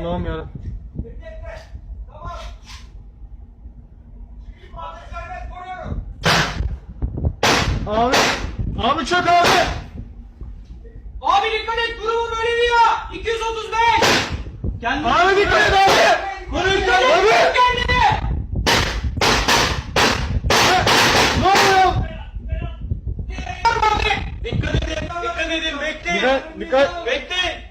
Allah'ım yarabbim. Abi. Abi çök abi. Abi dikkat et, durumu böyle diyor. 235. Kendine Abi dikkat et abi. Koruyun kendini. Ne oluyor? Dikkat edin, dikkat edin, bekleyin. Dikkat. Bekleyin.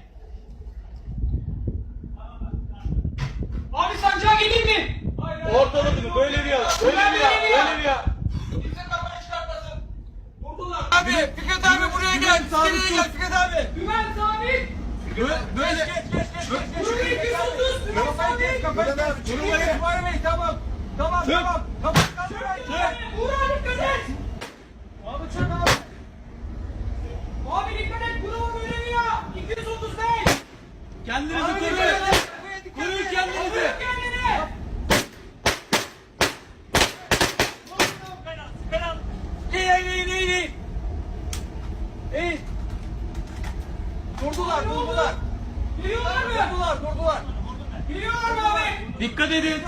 Abi sancağa geleyim mi? Ortalık mı? Böyle bir ya. Böyle bir ya. Böyle bir ya. Kimse kafanı çıkartmasın. Vurdular. Abi, Fikret abi buraya gel. İskeleye gel Fikret abi. Güven sabit. Böyle. Geç. Vurun 230. Güven sabit. Vurun var mı? Tamam. Tamam. Vur abi dikkat et. Abi çök abi. Abi dikkat et. Durumu böyle diyor. 235. Kendinizi koruyun. Koruyun kendinizi. İyi. Durdular. Geliyorlar mı? Durdular. Geliyorlar mı abi? Dikkat edin.